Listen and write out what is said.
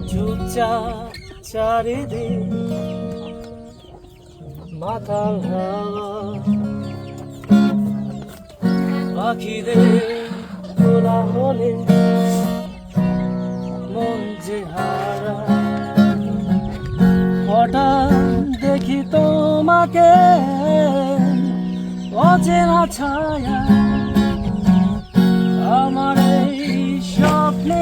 চুপচাপ চারিদিক মাতাল হাওয়া পাখিদের তোলা হলে মন যে হারা হঠাৎ দেখি তোমাকে অচেনা ছায়া আমার এই স্বপ্নে